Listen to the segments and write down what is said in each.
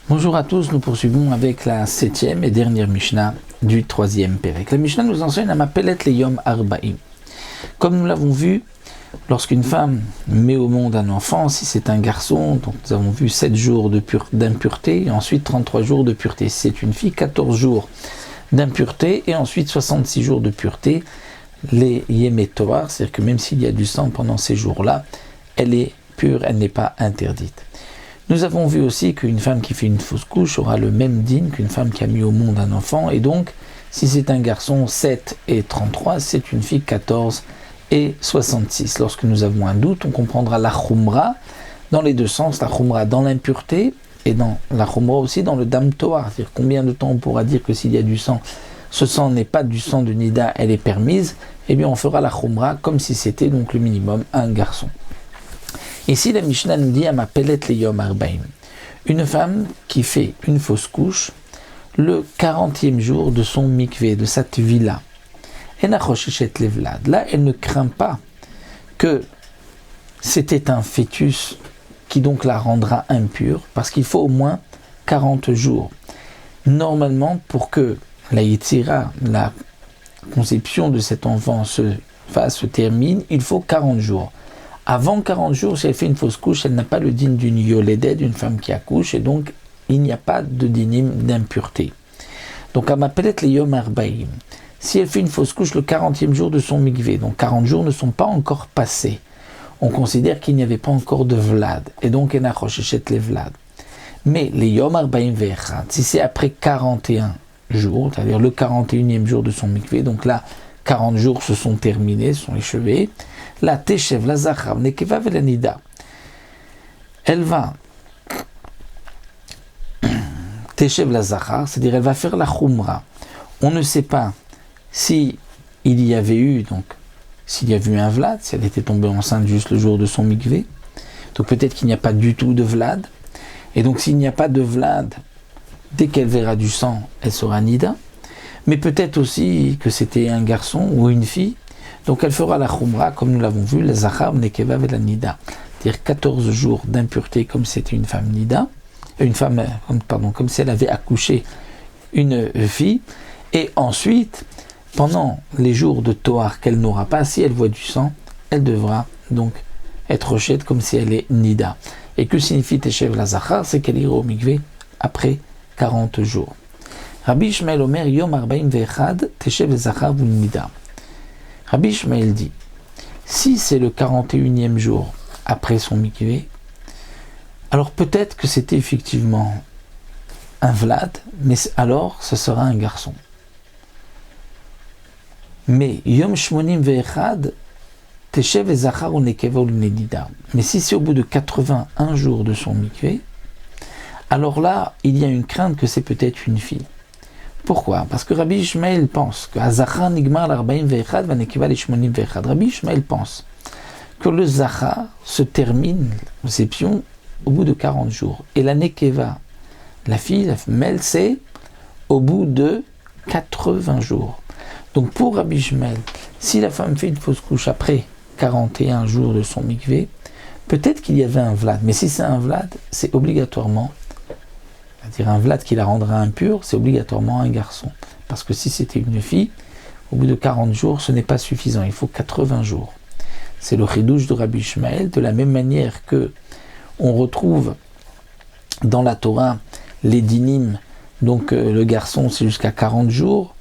Bonjour à tous, nous poursuivons avec la 7e et dernière Mishnah du 3e Pérec. La Mishnah nous enseigne à m'appeler les Yom Arbaim. Comme nous l'avons vu, lorsqu'une femme met au monde un enfant, si c'est un garçon, donc nous avons vu 7 jours d'impureté et ensuite 33 jours de pureté. Si c'est une fille, 14 jours d'impureté et ensuite 66 jours de pureté. Les Yemetoar, c'est-à-dire que même s'il y a du sang pendant ces jours-là, elle est pure, elle n'est pas interdite. Nous avons vu aussi qu'une femme qui fait une fausse couche aura le même dîme qu'une femme qui a mis au monde un enfant. Et donc, si c'est un garçon, 7 et 33, c'est une fille, 14 et 66. Lorsque nous avons un doute, on comprendra la khumra dans les deux sens, la khumra dans l'impureté et dans la khumra aussi dans le dam toar. C'est-à-dire combien de temps on pourra dire que s'il y a du sang, ce sang n'est pas du sang de nida, elle est permise. Eh bien, on fera la khumra comme si c'était donc le minimum un garçon. Ici, la Mishnah nous dit « Amapelet le Yom Arbaim ». Une femme qui fait une fausse couche le 40e jour de son mikvé, de sa tvila. Là, elle ne craint pas que c'était un fœtus qui donc la rendra impure, parce qu'il faut au moins 40 jours. Normalement, pour que la yitzira, la conception de cet enfant se termine, il faut 40 jours. Avant 40 jours, si elle fait une fausse couche, elle n'a pas le dîme d'une yolédée, d'une femme qui accouche, et donc il n'y a pas de dîme d'impureté. Donc, à m'appeler les Yom Arbaim. Si elle fait une fausse couche le 40e jour de son mikvé, donc 40 jours ne sont pas encore passés, on considère qu'il n'y avait pas encore de vlad, et donc elle n'a rochechet les vlad. Mais les Yom Arbaim ve'echad, si c'est après 41 jours, c'est-à-dire le 41e jour de son mikvé, donc là, 40 jours se sont terminés, se sont achevés, la teshev, la zachar, nekeva velanida. Elle va teshev la zachar, c'est-à-dire elle va faire la khumra. On ne sait pas si il y avait eu, donc, s'il y avait eu un vlad, si elle était tombée enceinte juste le jour de son mikvé. Donc peut-être qu'il n'y a pas du tout de vlad. Et donc s'il n'y a pas de vlad, dès qu'elle verra du sang, elle sera nida. Mais peut-être aussi que c'était un garçon ou une fille. Donc elle fera la khumra, comme nous l'avons vu, la zachar, nekeva ve la nida. C'est-à-dire 14 jours d'impureté comme c'était une femme nida, comme si elle avait accouché une fille. Et ensuite, pendant les jours de toar qu'elle n'aura pas, si elle voit du sang, elle devra donc être rejette comme si elle est nida. Et que signifie teshev la zachar? C'est qu'elle ira au mikvé après 40 jours. Rabbi Ishmael Omer Yom Arbaim ve'echad teshev la zachar v'u nida. Rabbi Ishmael dit, si c'est le 41e jour après son mikvé, alors peut-être que c'était effectivement un vlad, mais alors ce sera un garçon. Mais Yom Shmonim ve'echad teshev et zachar ou nekeva ou nedida. Mais si c'est au bout de 81 jours de son mikvé, alors là, il y a une crainte que c'est peut-être une fille. Pourquoi? Parce que Rabbi Ishmael pense que Zachar nigmar l'Arbaim ve'echad va nekeva l'Ishmonim ve'echad. Rabbi Ishmael pense que le Zachar se termine, la conception, au bout de 40 jours. Et la nekeva, la fille, la femelle, c'est au bout de 80 jours. Donc pour Rabbi Ishmael, si la femme fait une fausse couche après 41 jours de son mikvé, peut-être qu'il y avait un vlad. Mais si c'est un vlad, c'est obligatoirement, c'est-à-dire un vlad qui la rendra impure, c'est obligatoirement un garçon. Parce que si c'était une fille, au bout de 40 jours, ce n'est pas suffisant, il faut 80 jours. C'est le chidouche de Rabbi Ishmael, de la même manière que on retrouve dans la Torah les dinim, donc le garçon c'est jusqu'à 40 jours,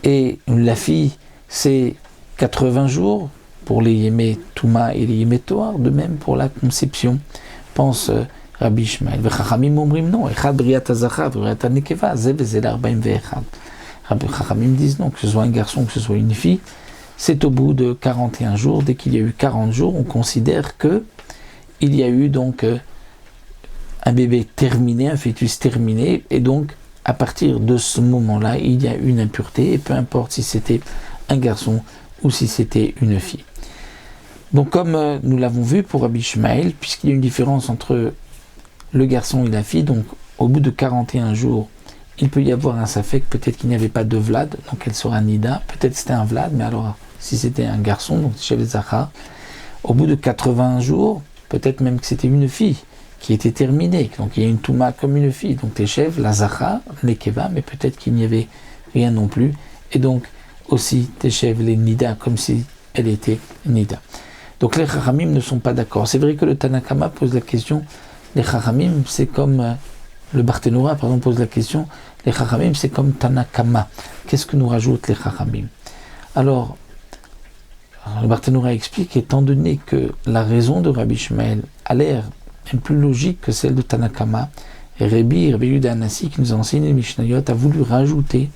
et la fille c'est 80 jours, pour les Yemé Touma et les Yemé Toar, de même pour la conception, pense Rabbi Ishmael. Chachamim omrim non, echad briat hazachar, briat hanekeva, ze v'ze l'arbaim ve'echad. Chachamim disent non, que ce soit un garçon, que ce soit une fille, c'est au bout de 41 jours. Dès qu'il y a eu 40 jours, on considère que il y a eu donc un bébé terminé, un fœtus terminé, et donc à partir de ce moment-là, il y a une impureté, et peu importe si c'était un garçon ou si c'était une fille. Donc comme nous l'avons vu pour Rabbi Ishmael, puisqu'il y a une différence entre le garçon et la fille, donc au bout de 41 jours, il peut y avoir un safek, peut-être qu'il n'y avait pas de vlad, donc elle sera nida, peut-être c'était un vlad, mais alors si c'était un garçon, donc chez les Zachar, au bout de 80 jours, peut-être même que c'était une fille qui était terminée. Donc il y a une Touma comme une fille. Donc Teshev, la Zachar, Nekeva, mais peut-être qu'il n'y avait rien non plus. Et donc aussi Teshev, les Nida, comme si elle était Nida. Donc les Chachamim ne sont pas d'accord. C'est vrai que le Tanakama pose la question, les Chachamim, c'est comme le Barthénora, par exemple, pose la question, les Chachamim, c'est comme Tanakama. Qu'est-ce que nous rajoutent les Chachamim? Alors, le Barthénora explique, étant donné que la raison de Rabbi Ishmael a l'air plus logique que celle de Tanakama, et Rabbi Yehuda Anassi, qui nous a enseigné les Mishnayot, a voulu rajouter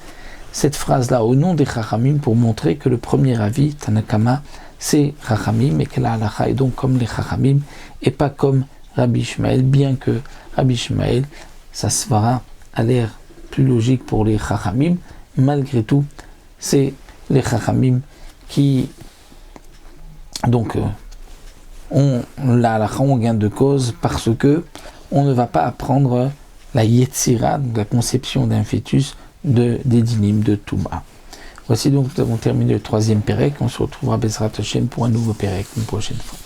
cette phrase-là au nom des Chachamim pour montrer que le premier avis, Tanakama, c'est Chachamim, et que la halacha est donc comme les Chachamim, et pas comme Rabbi Ishmael, bien que Rabbi Ishmael, ça se fera à l'air plus logique pour les Chachamim, malgré tout, c'est les Chachamim qui donc ont la halakha, on gain de cause parce que on ne va pas apprendre la Yetzira, donc la conception d'un fœtus des dynimes de Touma. Voici donc, nous avons terminé le 3e Pérec. On se retrouvera Bezrat Hashem pour un nouveau Pérec une prochaine fois.